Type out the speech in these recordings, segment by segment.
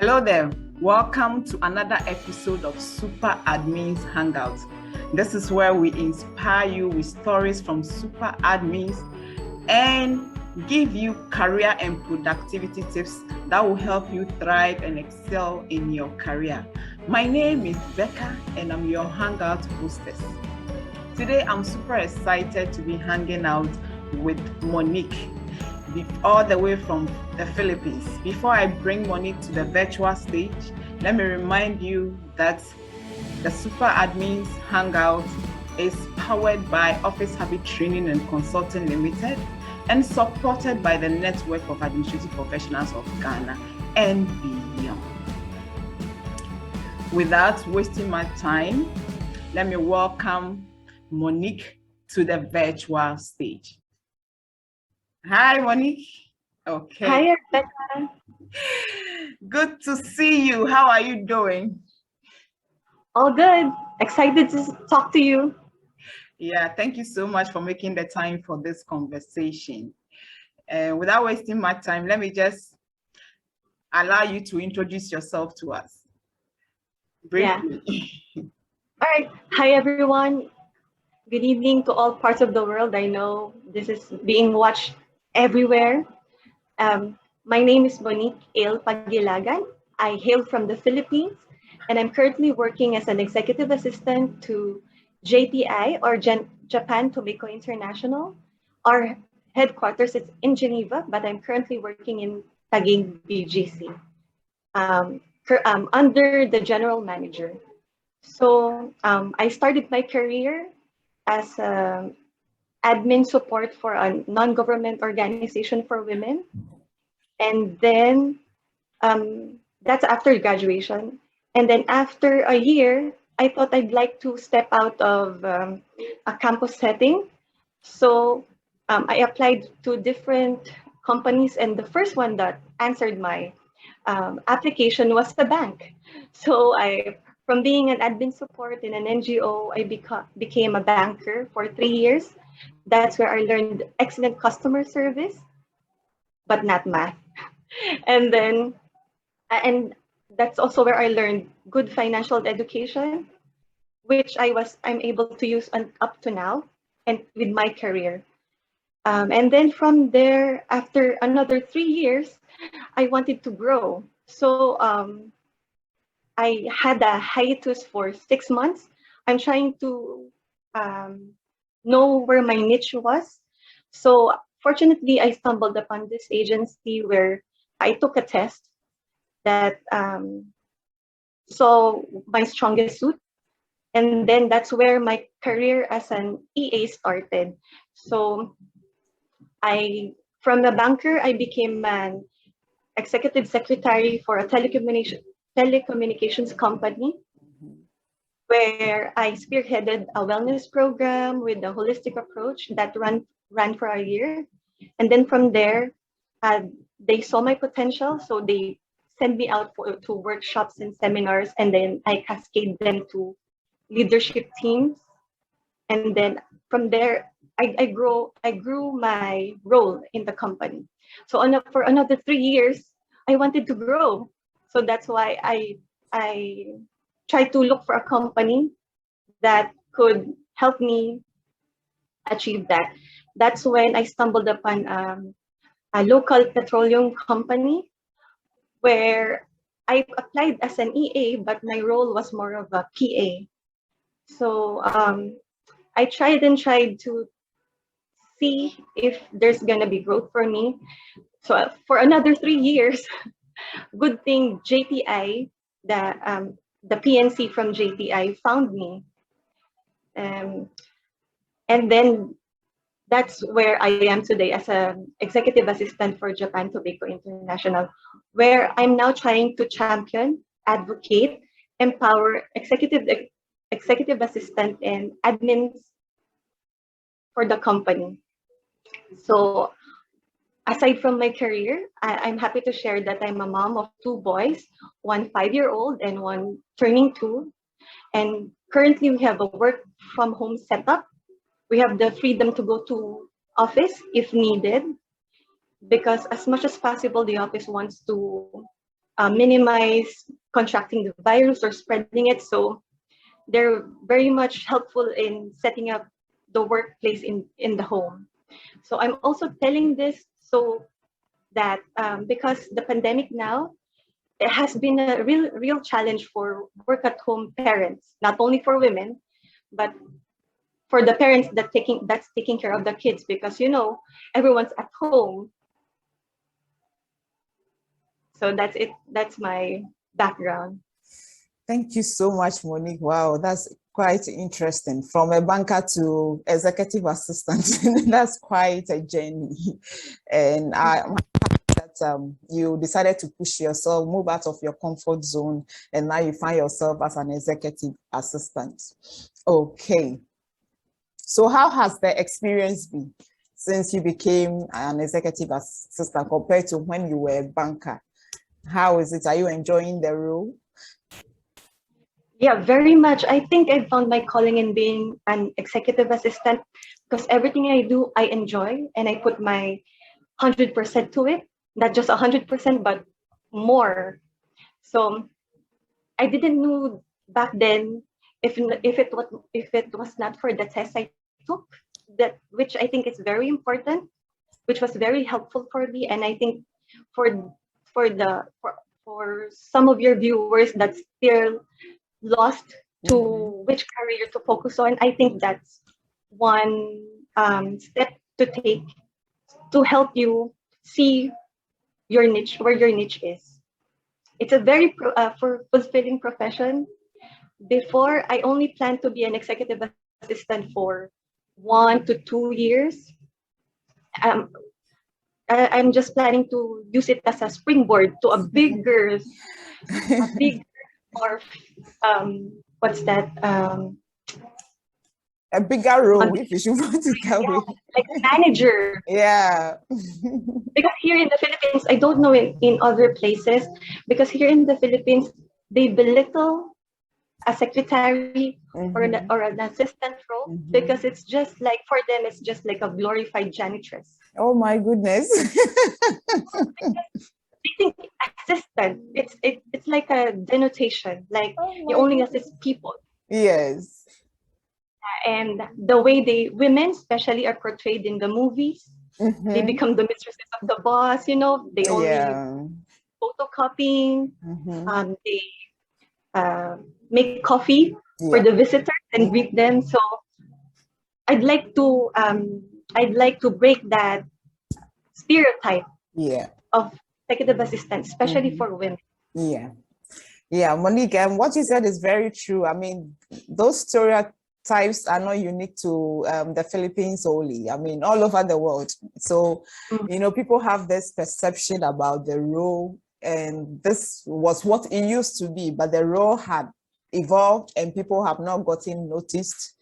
Hello there. Welcome to another episode of Super Admins Hangouts. This is where we inspire you with stories from super admins and give you career and productivity tips that will help you thrive and excel in your career. My name is Becca and I'm your Hangout hostess. Today, I'm super excited to be hanging out with Monique, all the way from the Philippines. Before I bring Monique to the virtual stage, let me remind you that the Super Admins Hangout is powered by Office Habit Training and Consulting Limited and supported by the Network of Administrative Professionals of Ghana and beyond. Without wasting my time, let me welcome Monique to the virtual stage. Hi, Monique. Okay. Hi, Rebecca. Good to see you. How are you doing? All good. Excited to talk to you. Yeah, thank you so much for making the time for this conversation. Without wasting my time, let me just allow you to introduce yourself to us briefly. Yeah. All right. Hi, everyone. Good evening to all parts of the world. I know this is being watched everywhere. My name is Monique Pagilagan. I hail from the Philippines, and I'm currently working as an executive assistant to JTI, or Japan Tobacco International. Our headquarters is in Geneva, but I'm currently working in Taguig, BGC, under the general manager. So I started my career as admin support for a non-government organization for women. And then that's after graduation. And then after a year, I thought I'd like to step out of a campus setting. So I applied to different companies, and the first one that answered my application was the bank. So from being an admin support in an NGO, I became a banker for 3 years. That's where I learned excellent customer service, but not math. And then, and that's also where I learned good financial education, which I'm able to use up to now and with my career. And then from there, after another 3 years, I wanted to grow. So I had a hiatus for 6 months. I'm trying to know where my niche was. So fortunately, I stumbled upon this agency where I took a test that saw my strongest suit. And then that's where my career as an EA started. So from a banker, I became an executive secretary for a telecommunications company, where I spearheaded a wellness program with a holistic approach that ran for a year. And then from there, they saw my potential, so they sent me out to workshops and seminars, and then I cascade them to leadership teams. And then from there, I grew my role in the company. So for another 3 years, I wanted to grow. So that's why I tried to look for a company that could help me achieve that. That's when I stumbled upon a local petroleum company where I applied as an EA, but my role was more of a PA. So I tried to see if there's gonna be growth for me. So for another 3 years, good thing JTI, the PNC from JTI found me. And then that's where I am today as an executive assistant for Japan Tobacco International, where I'm now trying to champion, advocate, empower executive assistant and admins for the company. So aside from my career, I'm happy to share that I'm a mom of 2 boys, one 5-year-old and one turning 2. And currently we have a work from home setup. We have the freedom to go to office if needed, because as much as possible, the office wants to minimize contracting the virus or spreading it. So they're very much helpful in setting up the workplace in the home. So I'm also telling this so that because the pandemic now, it has been a real challenge for work at home parents, not only for women, but for the parents that's taking care of the kids, because everyone's at home. So that's it. That's my background. Thank you so much, Monique. Wow, that's quite interesting. From a banker to executive assistant, that's quite a journey. And I'm happy that you decided to push yourself, move out of your comfort zone, and now you find yourself as an executive assistant. Okay. So how has the experience been since you became an executive assistant compared to when you were a banker? How is it? Are you enjoying the role? Yeah, very much. I think I found my calling in being an executive assistant because everything I do, I enjoy and I put my 100% to it. Not just 100%, but more. So I didn't know back then if it was not for the test I took, that which I think is very important, which was very helpful for me, and I think for for some of your viewers that's still lost to which career to focus on, I think that's one step to take to help you see your niche, where your niche is. It's a very fulfilling profession. Before, I only planned to be an executive assistant for 1 to 2 years. I'm just planning to use it as a springboard to a bigger or what's that? A bigger role, if you should want to tell me. Like manager. Yeah. Because here in the Philippines, I don't know in other places, because here in the Philippines, they belittle a secretary or an assistant role because it's just like, for them, it's just like a glorified janitress. Oh my goodness. They think assistant, it's like a denotation, like you only assist people. Yes. And the way women especially are portrayed in the movies, they become the mistresses of the boss, they only photocopying, they make coffee for the visitors and greet them. So I'd like to break that stereotype of executive assistants, especially for women. Yeah, Monique, what you said is very true. I mean, those stereotypes are not unique to the Philippines only. I mean, all over the world. So, people have this perception about the role, and this was what it used to be, but the role had evolved and people have not gotten noticed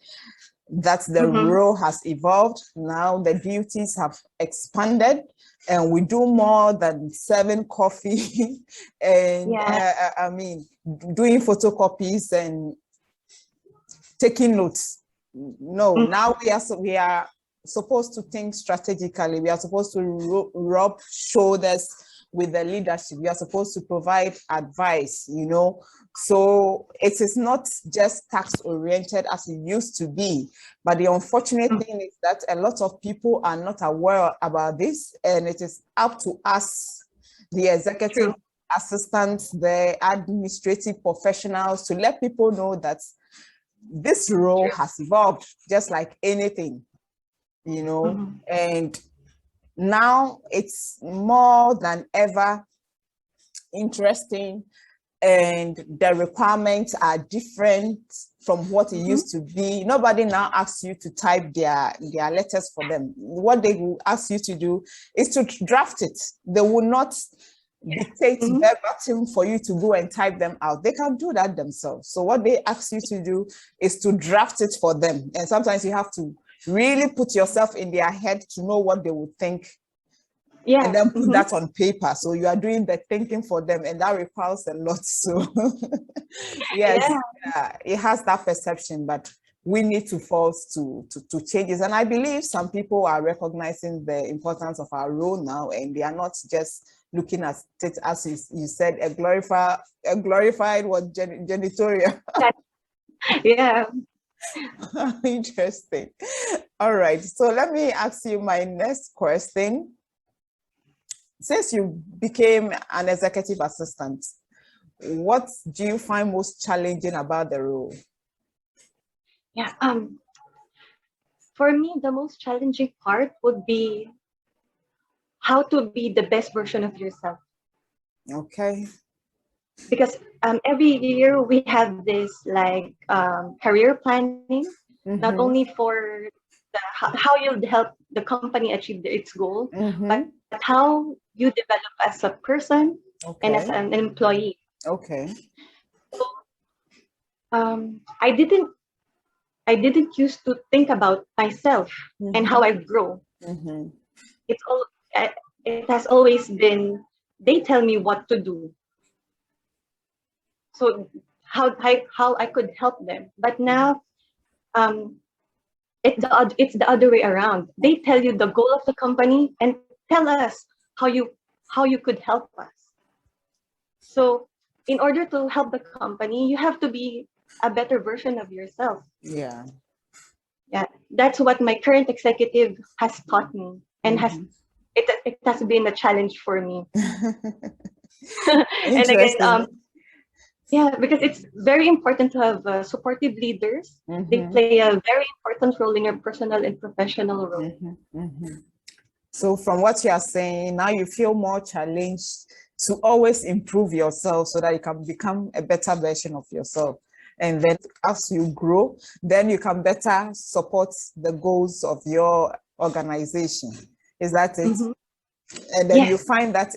that the role has evolved. Now the duties have expanded and we do more than serving coffee and I mean, doing photocopies and taking notes. No, now we are supposed to think strategically. We are supposed to rub shoulders with the leadership. We are supposed to provide advice, So it is not just tax oriented as it used to be. But the unfortunate thing is that a lot of people are not aware about this, and it is up to us, the executive assistants, the administrative professionals, to let people know that this role has evolved just like anything, and now it's more than ever interesting, and the requirements are different from what it used to be. Nobody now asks you to type their letters for them. What they will ask you to do is to draft it. They will not dictate verbatim for you to go and type them out. They can do that themselves. So what they ask you to do is to draft it for them. And sometimes you have to really put yourself in their head to know what they would think. And then put that on paper. So you are doing the thinking for them, and that requires a lot. So yes, it has that perception, but we need to force to changes. And I believe some people are recognizing the importance of our role now, and they are not just looking at it as you said, a glorified what janitorial. Yeah. Interesting. All right. So let me ask you my next question. Since you became an executive assistant, what do you find most challenging about the role? Yeah. For me, the most challenging part would be how to be the best version of yourself. Okay. Because every year we have this like career planning, not only for how you'll help the company achieve its goal, but how you develop as a person and as an employee. Okay. So I didn't used to think about myself and how I grow. It's all it has always been they tell me what to do. So how I could help them. But now it's the other way around. They tell you the goal of the company and tell us how you could help us. So in order to help the company, you have to be a better version of yourself. Yeah. Yeah, that's what my current executive has taught me, and it has been a challenge for me. And again, yeah, because it's very important to have supportive leaders. They play a very important role in your personal and professional role. So from what you are saying, now you feel more challenged to always improve yourself so that you can become a better version of yourself. And then as you grow, then you can better support the goals of your organization. Is that it? And then you find that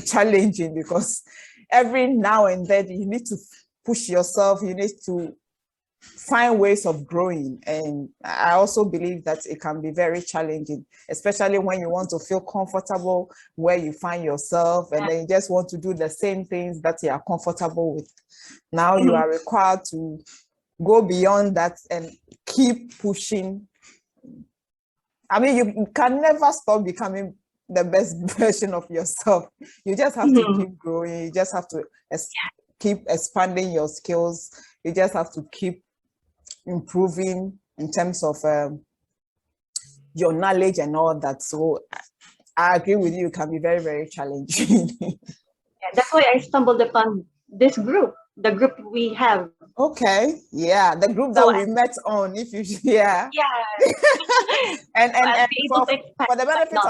challenging because every now and then you need to push yourself, you need to find ways of growing. And I also believe that it can be very challenging, especially when you want to feel comfortable where you find yourself and then you just want to do the same things that you are comfortable with. Now you are required to go beyond that and keep pushing. I mean, you can never stop becoming the best version of yourself. You just have to keep growing. You just have to keep expanding your skills. You just have to keep improving in terms of your knowledge and all that. So I agree with you. It can be very, very challenging. That's why I stumbled upon this group, the group we have. Okay, yeah, the group that we met on. If you, yeah. and for the benefit of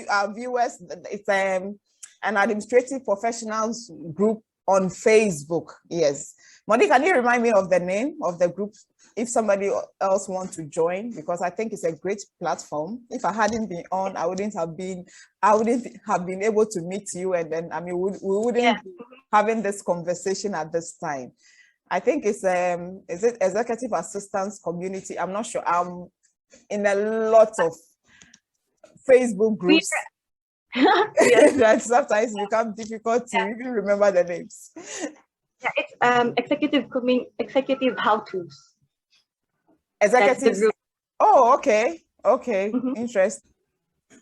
our viewers, it's an administrative professionals group on Facebook. Yes, Monique, can you remind me of the name of the group if somebody else wants to join? Because I think it's a great platform. If I hadn't been on, I wouldn't have been able to meet you, and then I mean we wouldn't be having this conversation at this time. I think it's is it executive assistants community? I'm not sure. I'm in a lot of Facebook groups. That sometimes it becomes difficult to even remember the names. Yeah, it's executive how-tos. Executive. Oh, okay. Interesting.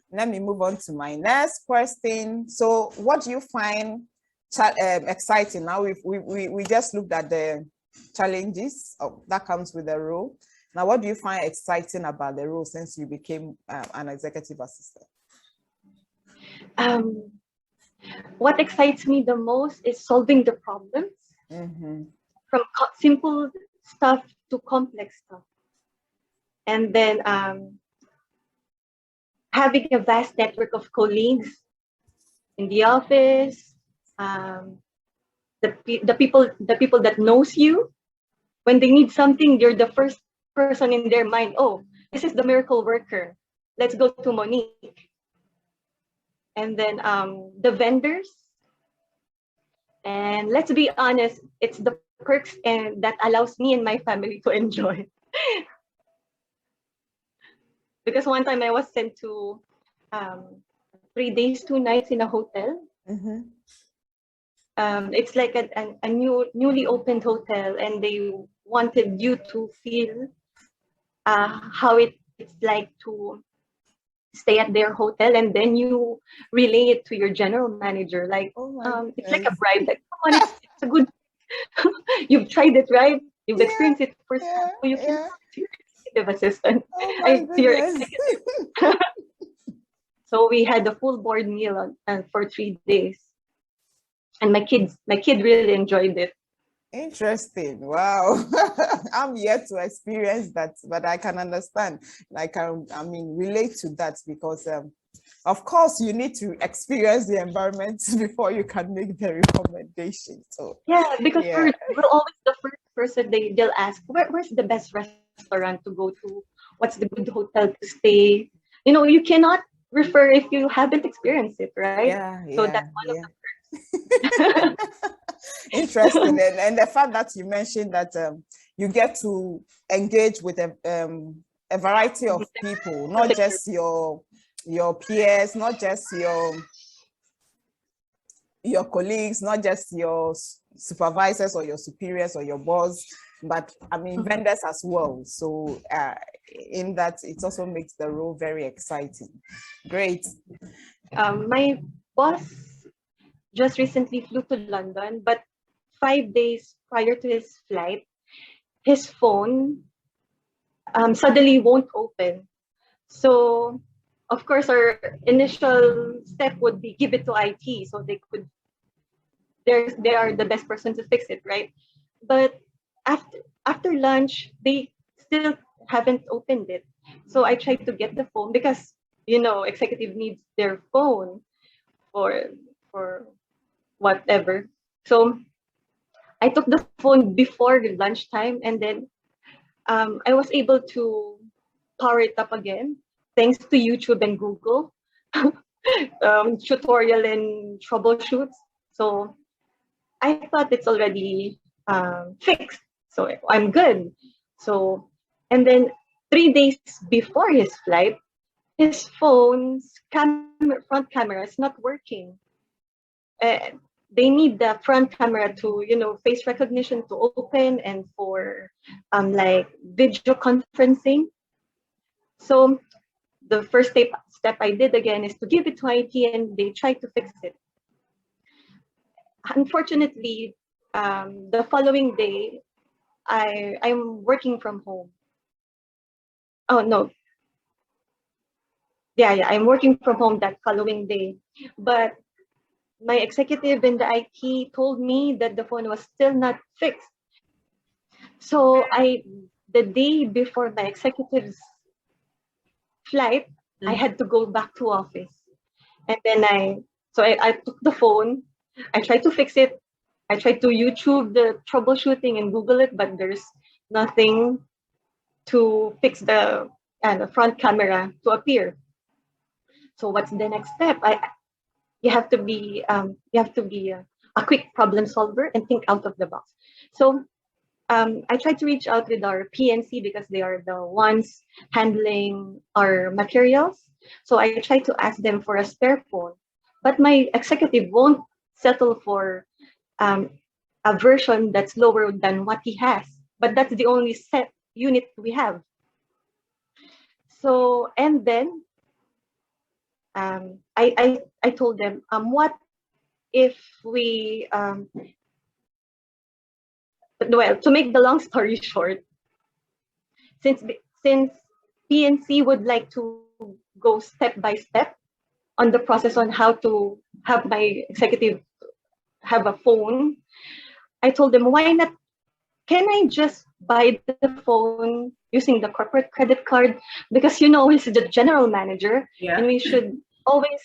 Let me move on to my next question. So what do you find exciting? Now we just looked at the challenges that comes with the role. Now what do you find exciting about the role since you became an executive assistant? What excites me the most is solving the problems from simple stuff to complex stuff, and then having a vast network of colleagues in the office, the people that knows you. When they need something, you're the first person in their mind. Oh, this is the miracle worker. Let's go to Monique. And then the vendors. And let's be honest, it's the perks and that allows me and my family to enjoy. Because one time I was sent to 3 days, 2 nights in a hotel. It's like a newly opened hotel, and they wanted you to feel how it's like to stay at their hotel, and then you relay it to your general manager. Like, Oh my it's like a goodness. bribe. Like, come on, it's a good. You've tried it, right? You've Yeah, experienced it firsthand, yeah, so you can yeah. talk to your executive assistant, Oh my to your goodness. executive. So we had a full board meal for 3 days, and my kid really enjoyed it. Interesting. Wow. I'm yet to experience that, but I can understand. I mean, relate to that because, of course, you need to experience the environment before you can make the recommendation. So, Yeah, because yeah. we're always the first person they'll ask, where's the best restaurant to go to? What's the good hotel to stay? You cannot refer if you haven't experienced it, right? Yeah, So that's yeah, one of yeah. the Interesting. And the fact that you mentioned that you get to engage with a variety of people, not particular. just your peers, not just your colleagues, not just your supervisors or your superiors or your boss, but I mean vendors as well. So in that, it also makes the role very exciting. Great. My boss just recently flew to London, but 5 days prior to his flight, his phone suddenly won't open. So, of course, our initial step would be give it to IT so they are the best person to fix it, right? But after lunch, they still haven't opened it. So I tried to get the phone because executive needs their phone for for whatever. So I took the phone before the lunchtime, and then I was able to power it up again thanks to YouTube and Google tutorial and troubleshoots. So I thought it's already fixed, so I'm good. So, and then 3 days before his flight, his phone's front camera is not working. Uh, they need the front camera to, face recognition to open, and for like video conferencing. So the first step I did again is to give it to IT, and they tried to fix it. Unfortunately, the following day, I'm working from home. Oh no, yeah, I'm working from home that following day. But my executive in the IT told me that the phone was still not fixed. So the day before my executive's flight, I had to go back to office. And then I took the phone, I tried to fix it. I tried to YouTube the troubleshooting and Google it, but there's nothing to fix the front camera to appear. So what's the next step? You have to be a quick problem solver and think out of the box. So I tried to reach out with our PNC because they are the ones handling our materials. So I tried to ask them for a spare phone, but my executive won't settle for um, a version that's lower than what he has. But that's the only set unit we have. So, and then I told them, what if we, well, to make the long story short, since since PNC would like to go step by step on the process on how to have my executive have a phone, I told them, why not? Can I just buy the phone using the corporate credit card? Because he's the general manager, Yeah. and we should always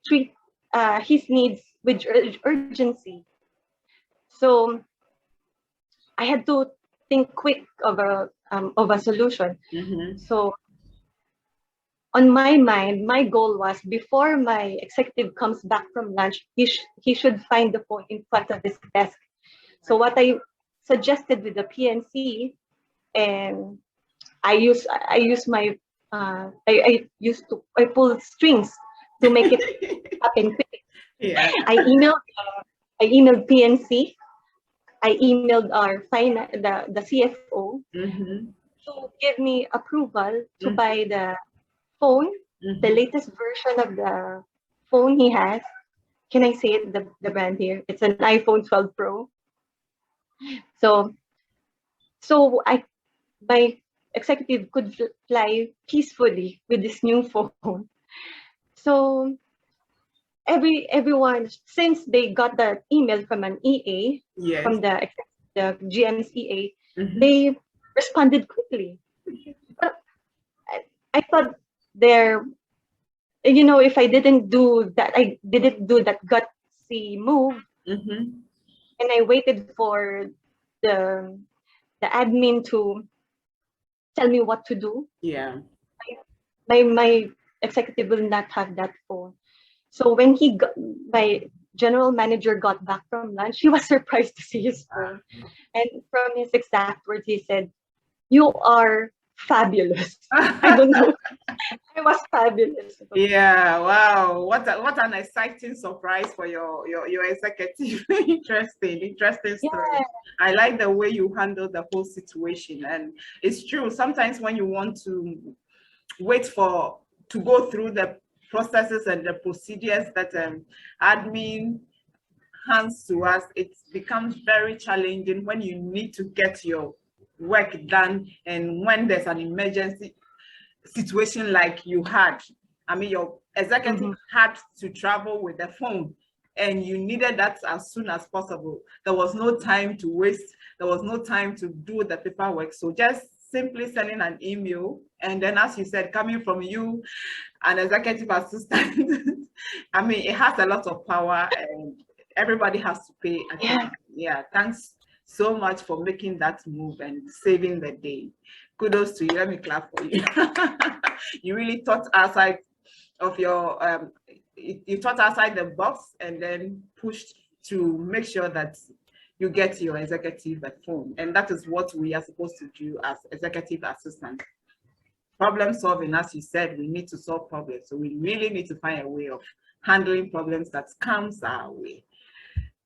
treat his needs with urgency. So I had to think quick of a solution. Mm-hmm. So on my mind, my goal was before my executive comes back from lunch, he should find the phone in front of his desk. So what I suggested with the PNC, and I use my I pull strings to make it happen quick. Yeah. I emailed PNC. I emailed our the CFO. Mm-hmm. to give me approval to buy the phone, the latest version of the phone he has. Can I say it, the brand here? It's an iPhone 12 Pro. So my executive could fly peacefully with this new phone. So everyone, since they got the email from an EA, Yes. from the GM's EA, they responded quickly. But I thought if I didn't do that gutsy move, and I waited for the admin to tell me what to do. Yeah. My executive will not have that phone. So when my general manager got back from lunch, he was surprised to see his phone. And from his exact words, he said, "You are fabulous." I don't know. I was fabulous. Yeah, wow. What an exciting surprise for your executive. Interesting story. Yeah. I like the way you handle the whole situation. And it's true, sometimes when you want to wait to go through the processes and the procedures that admin hands to us, it becomes very challenging when you need to get your work done and when there's an emergency situation like you had. I mean, your executive had to travel with the phone and you needed that as soon as possible. There was no time to waste. There was no time to do the paperwork. So just simply sending an email, and then, as you said, coming from you, an executive assistant, I mean, it has a lot of power and everybody has to pay attention. Yeah, thanks so much for making that move and saving the day. Kudos to you. Let me clap for you. You really thought outside of your you thought outside the box and then pushed to make sure that you get your executive at home. And that is what we are supposed to do as executive assistants. Problem solving, as you said, we need to solve problems. So we really need to find a way of handling problems that comes our way.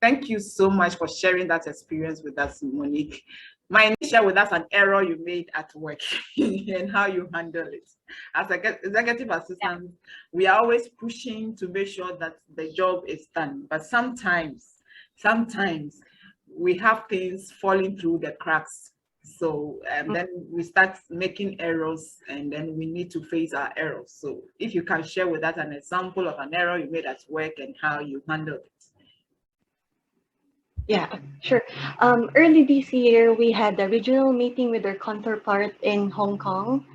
Thank you so much for sharing that experience with us, Monique. Mind share with us an error you made at work and how you handle it. As executive assistant, we are always pushing to make sure that the job is done. But sometimes we have things falling through the cracks. So then we start making errors and then we need to face our errors. So if you can share with us an example of an error you made at work and how you handled it. Yeah, sure. Early this year, we had a regional meeting with our counterpart in Hong Kong.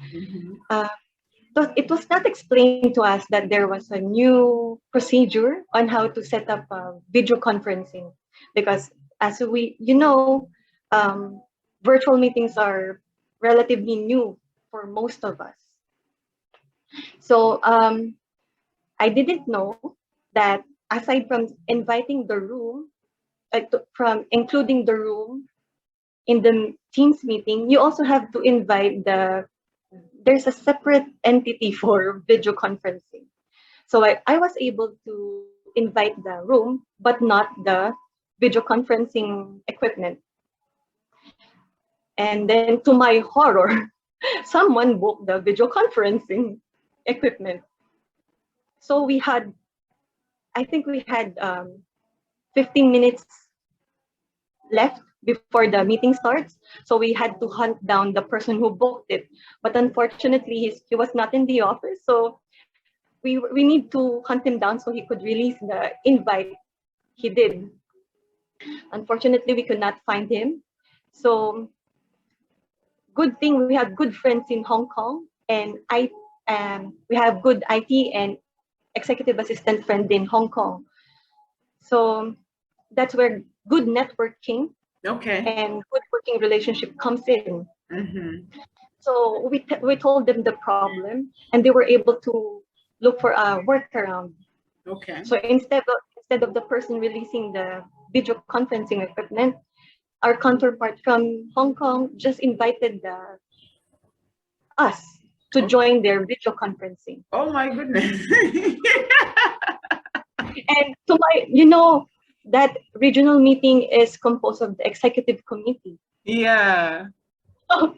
It was not explained to us that there was a new procedure on how to set up video conferencing, because as virtual meetings are relatively new for most of us. So I didn't know that aside from inviting the room, from including the room in the Teams meeting, you also have to invite there's a separate entity for video conferencing. So I was able to invite the room, but not the video conferencing equipment. And then to my horror, someone booked the video conferencing equipment. So I think we had 15 minutes left before the meeting starts. So we had to hunt down the person who booked it. But unfortunately, he was not in the office. So we need to hunt him down so he could release the invite. He did. Unfortunately, we could not find him. So good thing we have good friends in Hong Kong, and we have good IT and executive assistant friend in Hong Kong. So that's where good networking and good working relationship comes in. So we told them the problem, and they were able to look for a workaround. So instead of the person releasing the video conferencing equipment, our counterpart from Hong Kong just invited us to join their video conferencing. Oh my goodness. And that regional meeting is composed of the executive committee. Yeah. So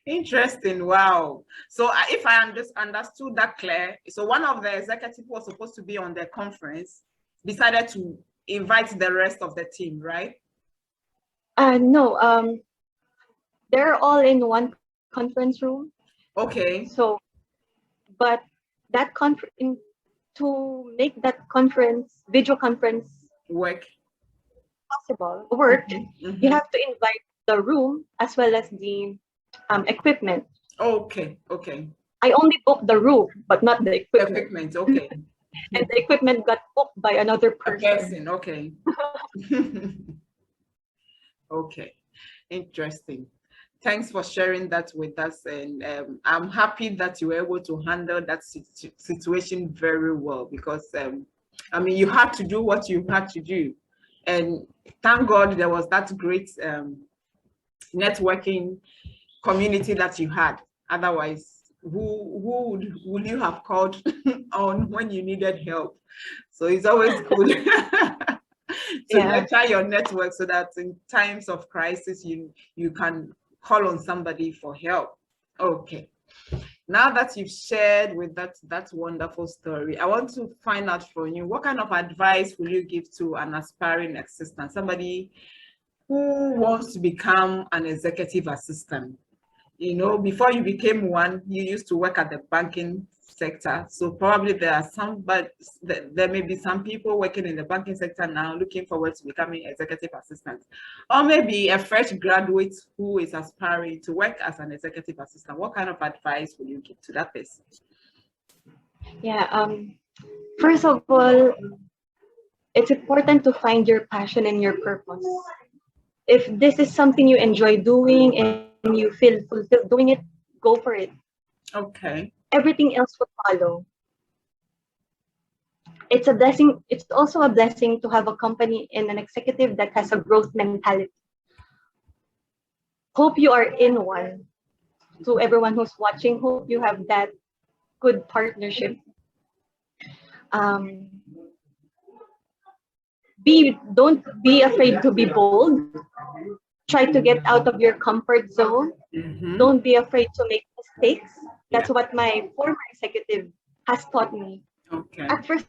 Interesting. Wow. So if I just understood that clear, so one of the executives who was supposed to be on the conference decided to invite the rest of the team, right? No, they're all in one conference room. Okay. So, but that conference, to make that conference, video conference Work. work, Mm-hmm. you have to invite the room as well as the equipment. Okay. Okay. I only booked the room, but not the equipment. Equipment. Okay. And the equipment got booked by another person. Okay. Okay. Interesting. Thanks for sharing that with us. And I'm happy that you were able to handle that situation very well because, I mean, you had to do what you had to do. And thank God there was that great networking community that you had. Otherwise, who would you have called on when you needed help? So it's always good to nurture your network so that in times of crisis, you can call on somebody for help. Okay. Now that you've shared with that wonderful story, I want to find out from you, what kind of advice will you give to an aspiring assistant, somebody who wants to become an executive assistant? You know, before you became one, you used to work at the banking sector. So probably there are some, but there may be some people working in the banking sector now looking forward to becoming executive assistants. Or maybe a fresh graduate who is aspiring to work as an executive assistant. What kind of advice will you give to that person? Yeah, first of all, it's important to find your passion and your purpose. If this is something you enjoy doing and you feel fulfilled doing it, go for it. Okay. Everything else will follow. It's a blessing. It's also a blessing to have a company and an executive that has a growth mentality. Hope you are in one. To everyone who's watching, hope you have that good partnership. Um, don't be afraid to be bold. Try to get out of your comfort zone. Mm-hmm. Don't be afraid to make mistakes. That's Yeah. what my former executive has taught me. Okay. At first,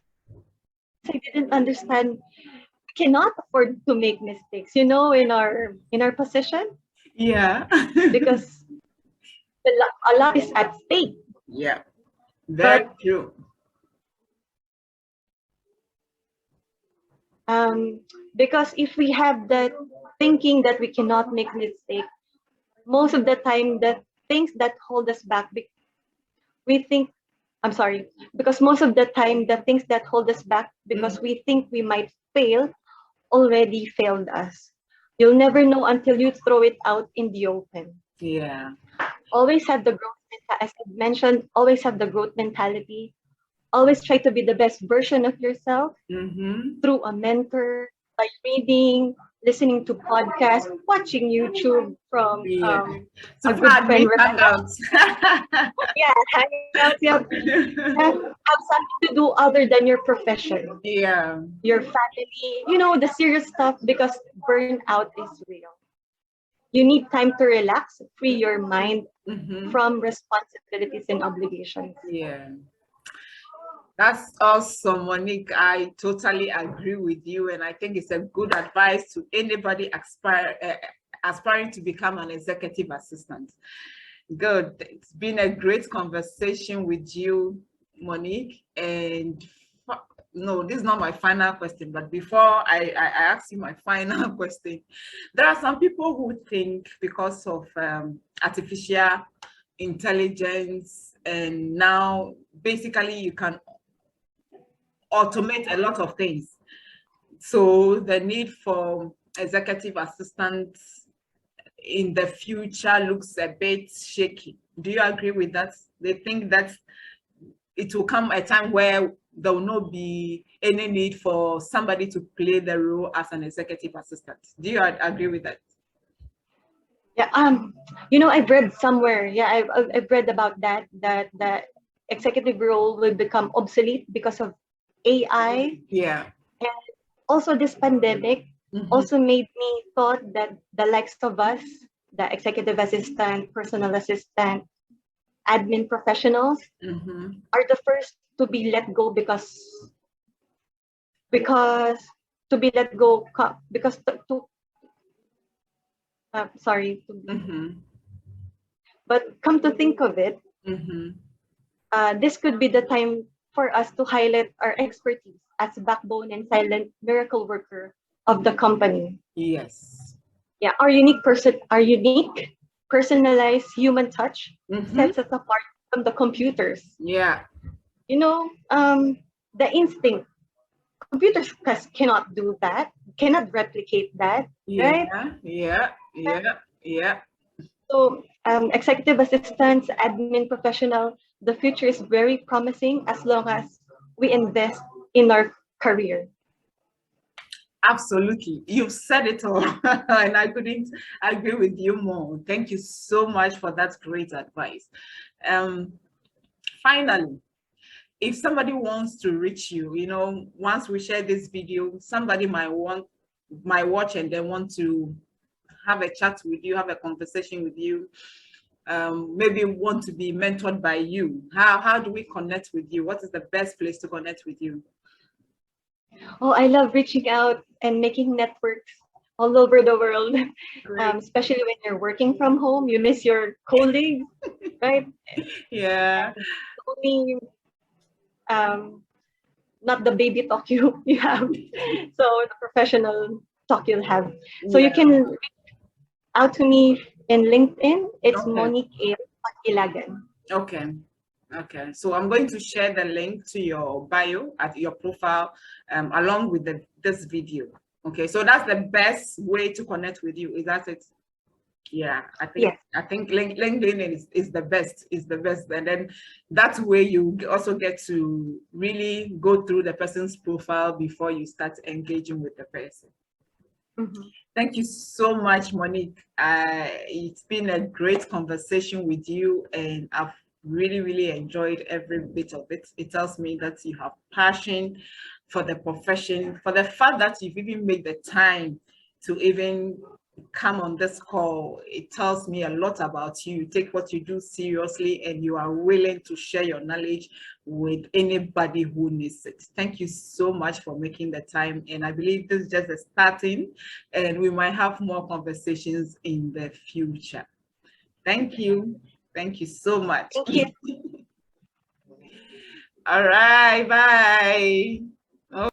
I didn't understand. We cannot afford to make mistakes, in our position. Yeah. Because a lot is at stake. Yeah. Very true. Because if we have that thinking that we cannot make mistakes, most of the time the things that hold us back, we think, I'm sorry, because most of the time the things that hold us back because we think we might fail already failed us. You'll never know until you throw it out in the open. Yeah. Always have the growth mentality, as I mentioned, always have the growth mentality. Always try to be the best version of yourself through a mentor, by reading, listening to podcasts, watching YouTube from a good friend. Yeah, hangouts. Yeah. Have something to do other than your profession. Yeah. Your family, the serious stuff, because burnout is real. You need time to relax, free your mind from responsibilities and obligations. Yeah. That's awesome, Monique. I totally agree with you. And I think it's a good advice to anybody aspiring to become an executive assistant. Good. It's been a great conversation with you, Monique. And no, this is not my final question, but before I ask you my final question, there are some people who think because of artificial intelligence, and now basically you can automate a lot of things. So the need for executive assistants in the future looks a bit shaky. Do you agree with that? They think that it will come a time where there will not be any need for somebody to play the role as an executive assistant. Do you agree with that? Yeah, I've read somewhere. Yeah, I've read about that the executive role will become obsolete because of AI. Yeah. And also this pandemic also made me thought that the likes of us the executive assistant, personal assistant, admin professionals are the first to be let go because to be let go because to sorry to be, but come to think of it, this could be the time for us to highlight our expertise as backbone and silent miracle worker of the company. Yes. Yeah, our unique, personalized human touch sets us apart from the computers. Yeah. You know, the instinct. Computers cannot do that, cannot replicate that, Yeah. right? Yeah. So, executive assistants, admin professional, the future is very promising as long as we invest in our career. Absolutely. You've said it all, and I couldn't agree with you more. Thank you so much for that great advice. Finally, if somebody wants to reach you, once we share this video, somebody might watch and they want to have a chat with you, have a conversation with you, maybe want to be mentored by you. How do we connect with you? What is the best place to connect with you? Oh, I love reaching out and making networks all over the world, especially when you're working from home. You miss your colleagues, right? Yeah. Only, not the baby talk you have, so the professional talk you'll have. So you can reach out to me in LinkedIn. It's Monique Pagilagan. Okay, so I'm going to share the link to your bio at your profile along with this video. Okay, so that's the best way to connect with you. Is that it? Yeah, I think LinkedIn is the best, and then that way you also get to really go through the person's profile before you start engaging with the person. Thank you so much, Monique. It's been a great conversation with you, and I've really enjoyed every bit of it. It tells me that you have passion for the profession, for the fact that you've even made the time to even come on this call. It tells me a lot about you. You take what you do seriously, and you are willing to share your knowledge with anybody who needs it. Thank you so much for making the time, and I believe this is just a starting, and we might have more conversations in the future. Thank you so much. Thank you. All right, bye.